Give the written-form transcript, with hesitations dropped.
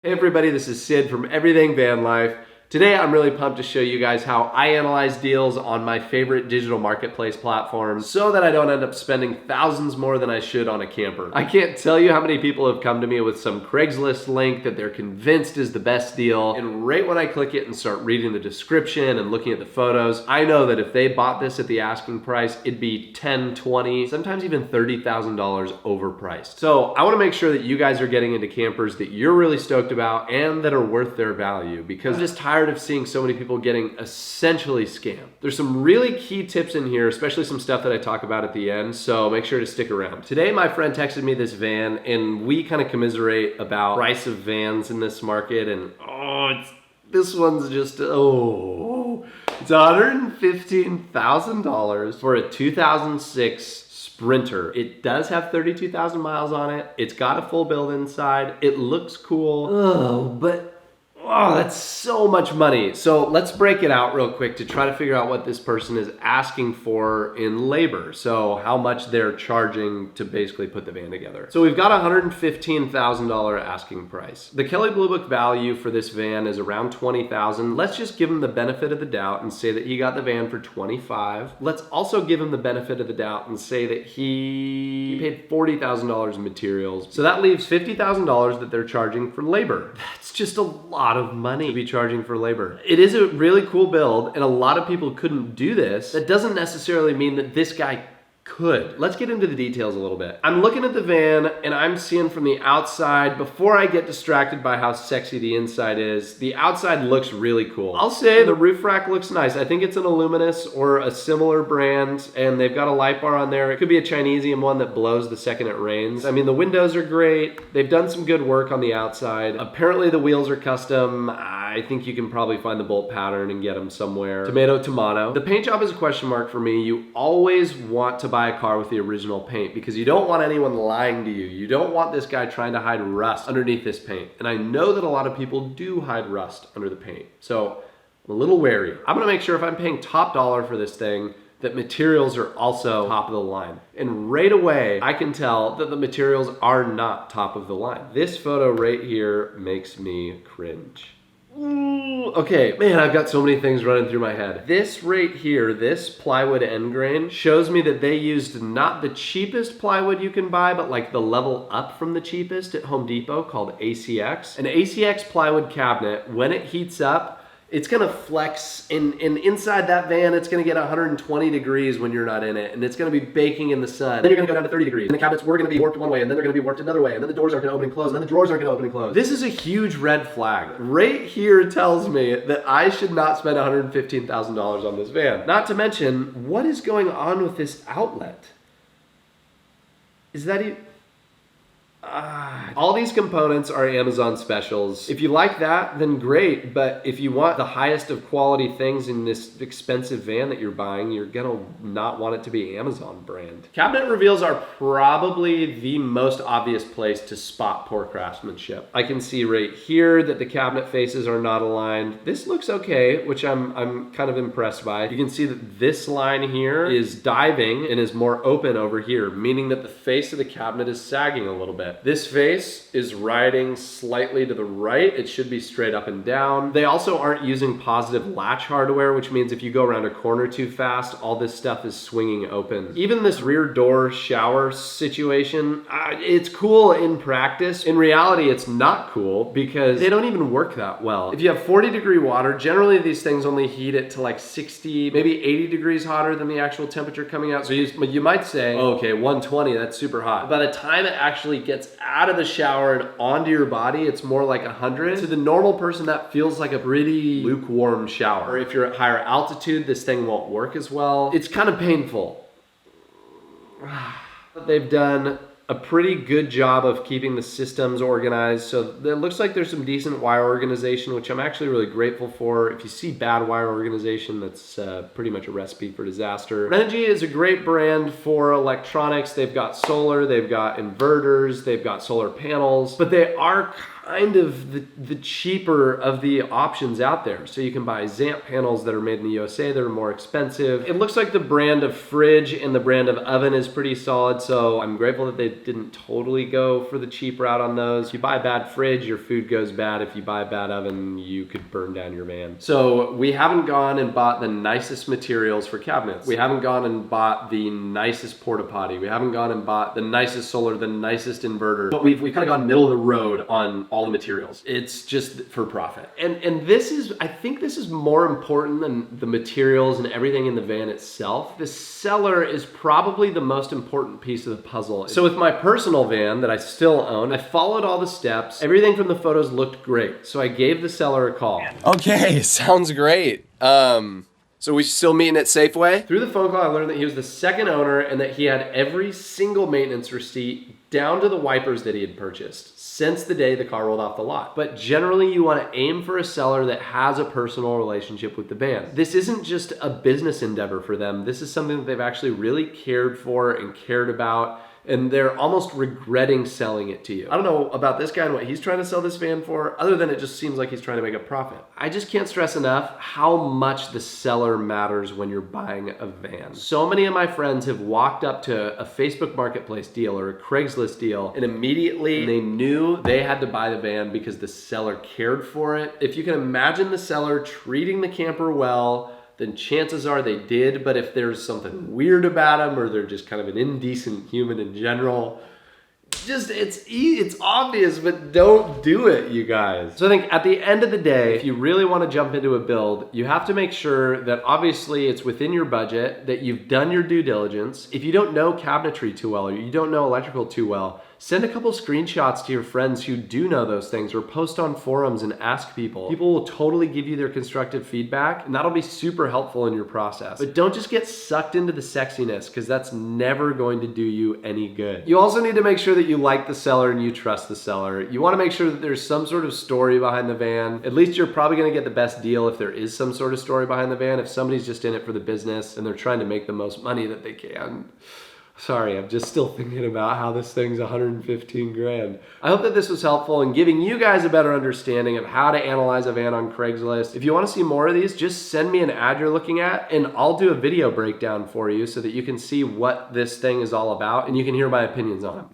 Hey everybody, this is Sid from Everything Van Life. Today I'm really pumped to show you guys how I analyze deals on my favorite digital marketplace platforms so that I don't end up spending thousands more than I should on a camper. I can't tell you how many people have come to me with some Craigslist link that they're convinced is the best deal, and right when I click it and start reading the description and looking at the photos, I know that if they bought this at the asking price, it'd be $10, $20, sometimes even $30,000 overpriced. So I want to make sure that you guys are getting into campers that you're really stoked about and that are worth their value, because I'm just tired of seeing so many people getting essentially scammed. There's some really key tips in here, especially some stuff that I talk about at the end, so make sure to stick around. Today my friend texted me this van and we kind of commiserate about price of vans in this market, and this one's just, it's $115,000 for a 2006 Sprinter. It does have 32,000 miles on it. It's got a full build inside. It looks cool. But that's so much money. So let's break it out real quick to try to figure out what this person is asking for in labor. So how much they're charging to basically put the van together. So we've got a $115,000 asking price. The Kelley Blue Book value for this van is around $20,000. Let's just give him the benefit of the doubt and say that he got the van for $25,000. Let's also give him the benefit of the doubt and say that he paid $40,000 in materials. So that leaves $50,000 that they're charging for labor. That's just a lot of money to be charging for labor. It is a really cool build, and a lot of people couldn't do this. That doesn't necessarily mean that this guy could. Let's get into the details a little bit. I'm looking at the van and I'm seeing from the outside, before I get distracted by how sexy the inside is, the outside looks really cool. I'll say the roof rack looks nice. I think it's an Illuminous or a similar brand, and they've got a light bar on there. It could be a Chinesium one that blows the second it rains. I mean, the windows are great. They've done some good work on the outside. Apparently the wheels are custom. I think you can probably find the bolt pattern and get them somewhere. Tomato, tomato. The paint job is a question mark for me. You always want to buy a car with the original paint because you don't want anyone lying to you. You don't want this guy trying to hide rust underneath this paint. And I know that a lot of people do hide rust under the paint. So I'm a little wary. I'm gonna make sure if I'm paying top dollar for this thing, that materials are also top of the line. And right away, I can tell that the materials are not top of the line. This photo right here makes me cringe. Okay, man, I've got so many things running through my head. This right here, this plywood end grain, shows me that they used not the cheapest plywood you can buy, but like the level up from the cheapest at Home Depot called ACX. An ACX plywood cabinet, when it heats up, it's gonna flex, and inside that van, it's gonna get 120 degrees when you're not in it, and it's gonna be baking in the sun. Then you're gonna go down to 30 degrees, and the cabinets were gonna be warped one way, and then they're gonna be warped another way, and then the doors aren't gonna open and close, and then the drawers aren't gonna open and close. This is a huge red flag. Right here tells me that I should not spend $115,000 on this van. Not to mention, what is going on with this outlet? Is that even... all these components are Amazon specials. If you like that, then great, but if you want the highest of quality things in this expensive van that you're buying, you're gonna not want it to be Amazon brand. Cabinet reveals are probably the most obvious place to spot poor craftsmanship. I can see right here that the cabinet faces are not aligned. This looks okay, which I'm kind of impressed by. You can see that this line here is diving and is more open over here, meaning that the face of the cabinet is sagging a little bit. This face is riding slightly to the right. It should be straight up and down. They also aren't using positive latch hardware, which means if you go around a corner too fast, all this stuff is swinging open. Even this rear door shower situation, it's cool in practice. In reality, it's not cool because they don't even work that well. If you have 40-degree water, generally these things only heat it to like 60, maybe 80 degrees hotter than the actual temperature coming out. So you might say, oh, okay, 120, that's super hot. By the time it actually gets out of the shower and onto your body, it's more like 100. To the normal person, that feels like a pretty lukewarm shower. Or if you're at higher altitude, this thing won't work as well. It's kind of painful. They've done a pretty good job of keeping the systems organized. So it looks like there's some decent wire organization, which I'm actually really grateful for. If you see bad wire organization, that's pretty much a recipe for disaster. Renogy is a great brand for electronics. They've got solar, they've got inverters, they've got solar panels, but they are kind of the cheaper of the options out there. So you can buy Zamp panels that are made in the USA that are more expensive. It looks like the brand of fridge and the brand of oven is pretty solid, so I'm grateful that they didn't totally go for the cheap route on those. If you buy a bad fridge, your food goes bad. If you buy a bad oven, you could burn down your van. So we haven't gone and bought the nicest materials for cabinets. We haven't gone and bought the nicest porta potty. We haven't gone and bought the nicest solar, the nicest inverter. But we've kind of gone middle of the road on all the materials. It's just for profit. And this is, I think this is more important than the materials and everything in the van itself. The cellar is probably the most important piece of the puzzle. So with my personal van that I still own, I followed all the steps. Everything from the photos looked great. So I gave the seller a call. Okay, sounds great. So we still meeting at Safeway? Through the phone call, I learned that he was the second owner and that he had every single maintenance receipt down to the wipers that he had purchased since the day the car rolled off the lot. But generally, you want to aim for a seller that has a personal relationship with the van. This isn't just a business endeavor for them. This is something that they've actually really cared for and cared about, and they're almost regretting selling it to you. I don't know about this guy and what he's trying to sell this van for, other than it just seems like he's trying to make a profit. I just can't stress enough how much the seller matters when you're buying a van. So many of my friends have walked up to a Facebook Marketplace deal or a Craigslist deal, and immediately they knew they had to buy the van because the seller cared for it. If you can imagine the seller treating the camper well, then chances are they did. But if there's something weird about them or they're just kind of an indecent human in general, just it's obvious, but don't do it, you guys. So I think at the end of the day, if you really want to jump into a build, you have to make sure that obviously it's within your budget, that you've done your due diligence. If you don't know cabinetry too well or you don't know electrical too well, send a couple screenshots to your friends who do know those things, or post on forums and ask people. People will totally give you their constructive feedback, and that'll be super helpful in your process. But don't just get sucked into the sexiness, because that's never going to do you any good. You also need to make sure that you like the seller and you trust the seller. You want to make sure that there's some sort of story behind the van. At least you're probably going to get the best deal if there is some sort of story behind the van. If somebody's just in it for the business and they're trying to make the most money that they can. Sorry, I'm just still thinking about how this thing's 115 grand. I hope that this was helpful in giving you guys a better understanding of how to analyze a van on Craigslist. If you want to see more of these, just send me an ad you're looking at and I'll do a video breakdown for you so that you can see what this thing is all about and you can hear my opinions on it.